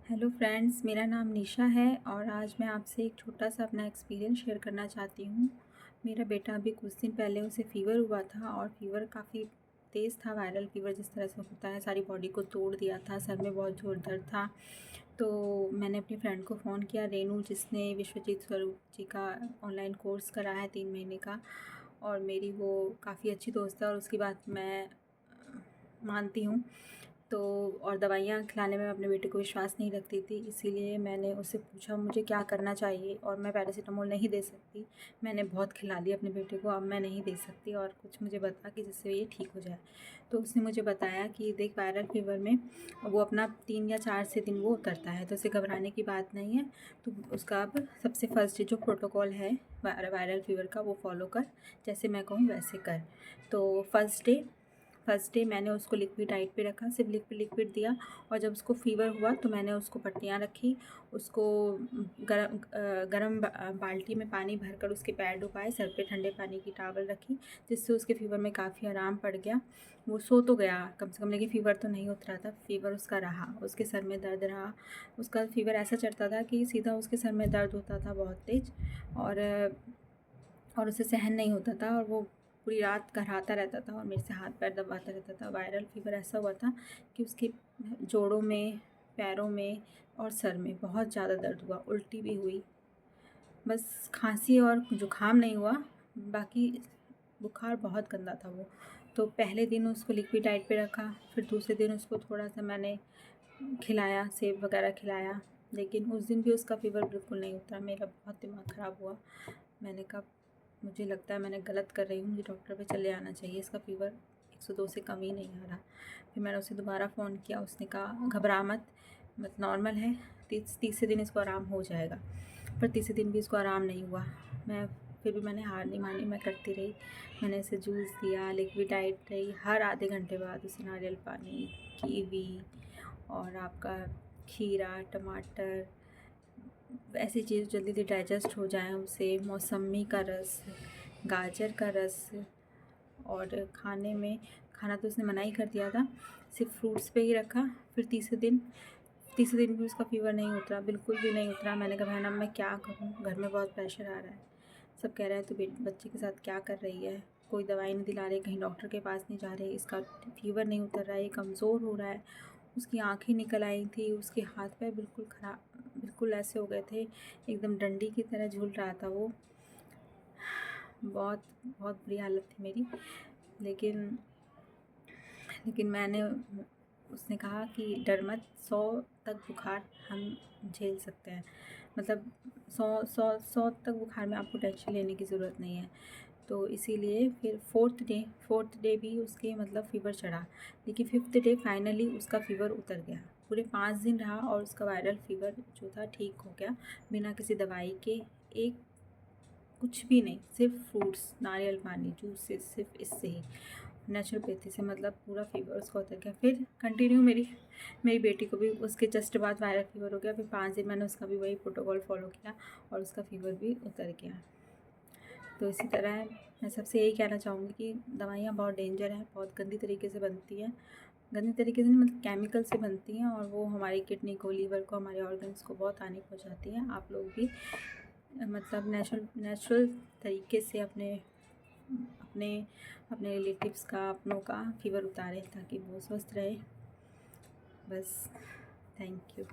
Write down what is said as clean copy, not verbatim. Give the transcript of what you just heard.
Hello friends, मेरा नाम निशा है और आज मैं आपसे एक छोटा सा अपना एक्सपीरियंस शेयर करना चाहती हूँ। मेरा बेटा अभी कुछ दिन पहले उसे फ़ीवर हुआ था और फ़ीवर काफ़ी तेज़ था। वायरल फ़ीवर जिस तरह से होता है, सारी बॉडी को तोड़ दिया था। सर में बहुत ज़ोर दर्द था। तो मैंने अपनी फ्रेंड को फ़ोन किया, रेनू, जिसने विश्वजीत स्वरूप जी का ऑनलाइन कोर्स करा है 3 महीने का, और मेरी वो काफ़ी अच्छी दोस्त है और उसकी बात मैं मानती हूँ। तो और दवाइयाँ खिलाने में अपने बेटे को विश्वास नहीं रखती थी, इसीलिए मैंने उससे पूछा मुझे क्या करना चाहिए। और मैं पैरासिटामोल नहीं दे सकती, मैंने बहुत खिला लिया अपने बेटे को, अब मैं नहीं दे सकती, और कुछ मुझे बता कि जिससे ये ठीक हो जाए। तो उसने मुझे बताया कि देख, वायरल फ़ीवर में वो अपना 3 या 4 से दिन वो उतरता है, तो उसे घबराने की बात नहीं है। तो उसका अब सबसे फर्स्ट जो प्रोटोकॉल है वायरल फ़ीवर का, वो फॉलो कर, जैसे मैं कहूँ वैसे कर। तो फर्स्ट डे मैंने उसको लिक्विड डाइट पे रखा, सिर्फ लिक्विड दिया। और जब उसको फ़ीवर हुआ तो मैंने उसको पट्टियाँ रखी, उसको गरम बाल्टी में पानी भरकर उसके पैर डुबाए, सर पे ठंडे पानी की टॉवल रखी, जिससे उसके फ़ीवर में काफ़ी आराम पड़ गया। वो सो तो गया कम से कम, लेकिन फ़ीवर तो नहीं उतरा था। फ़ीवर उसका रहा, उसके सर में दर्द रहा। उसका फ़ीवर ऐसा चढ़ता था कि सीधा उसके सर में दर्द होता था बहुत तेज़, और उसे सहन नहीं होता था, और वो पूरी रात कराहता रहता था और मेरे से हाथ पैर दबाता रहता था। वायरल फ़ीवर ऐसा हुआ था कि उसके जोड़ों में, पैरों में और सर में बहुत ज़्यादा दर्द हुआ, उल्टी भी हुई। बस खांसी और ज़ुकाम नहीं हुआ, बाकी बुखार बहुत गंदा था वो। तो पहले दिन उसको लिक्विड डाइट पे रखा, फिर दूसरे दिन उसको थोड़ा-सा मैंने खिलाया, सेब वगैरह खिलाया, लेकिन उस दिन भी उसका फ़ीवर बिल्कुल नहीं उतरा। मेरा बहुत दिमाग ख़राब हुआ। मैंने कहा मुझे लगता है मैंने गलत कर रही हूँ, मुझे डॉक्टर पे चले आना चाहिए, इसका फ़ीवर 102 से कम ही नहीं आ रहा। फिर मैंने उसे दोबारा फ़ोन किया, उसने कहा घबरा मत, नॉर्मल है, तीसरे दिन इसको आराम हो जाएगा। पर तीसरे दिन भी इसको आराम नहीं हुआ। फिर भी मैंने हार नहीं मानी, मैं करती रही। मैंने इसे जूस दिया, लिक्विड डाइट रही, हर आधे घंटे बाद उसे नारियल पानी, कीवी और आपका खीरा, टमाटर, ऐसी चीज़ जल्दी डाइजेस्ट हो जाए उसे, मौसम्मी का रस, गाजर का रस। और खाना तो उसने मना ही कर दिया था, सिर्फ फ्रूट्स पे ही रखा। फिर तीसरे दिन भी उसका फ़ीवर नहीं उतरा, बिल्कुल भी नहीं उतरा। मैंने कहा बहन अब मैं क्या करूँ, घर में बहुत प्रेशर आ रहा है, सब कह रहे हैं तो बच्चे के साथ क्या कर रही है, कोई दवाई नहीं दिला रहे, कहीं डॉक्टर के पास नहीं जा रहे, इसका फ़ीवर नहीं उतर रहा है, ये कमज़ोर हो रहा है। उसकी आँखें निकल आई थी, उसके हाथ पैर बिल्कुल ऐसे हो गए थे, एकदम डंडी की तरह झूल रहा था वो। बहुत बहुत बुरी हालत थी मेरी। लेकिन लेकिन मैंने उसने कहा कि डर मत, 100 तक बुखार हम झेल सकते हैं, मतलब 100 तक बुखार में आपको टेंशन लेने की ज़रूरत नहीं है। तो इसीलिए फिर फोर्थ डे भी उसके मतलब फ़ीवर चढ़ा, लेकिन फिफ्थ डे फाइनली उसका फ़ीवर उतर गया। पूरे 5 दिन रहा और उसका वायरल फ़ीवर जो था ठीक हो गया, बिना किसी दवाई के। एक कुछ भी नहीं, सिर्फ फ्रूट्स, नारियल पानी, जूसेस, सिर्फ इससे ही, नेचुरोपैथी से, मतलब पूरा फ़ीवर उसका उतर गया। फिर कंटिन्यू मेरी बेटी को भी उसके जस्ट बाद वायरल फ़ीवर हो गया। फिर 5 दिन मैंने उसका भी वही प्रोटोकॉल फॉलो किया और उसका फ़ीवर भी उतर गया। तो इसी तरह मैं सबसे यही कहना चाहूँगी कि दवाइयाँ बहुत डेंजर हैं, बहुत गंदी तरीके से बनती हैं। गंदी तरीके से नहीं, मतलब केमिकल से बनती हैं, और वो हमारी किडनी को, लीवर को, हमारे ऑर्गन्स को बहुत हानि पहुँचाती हैं। आप लोग भी मतलब नेचुरल तरीके से अपने अपने अपने रिलेटिव्स का, अपनों का फ़ीवर उतारें ताकि वो स्वस्थ रहे। बस, थैंक यू।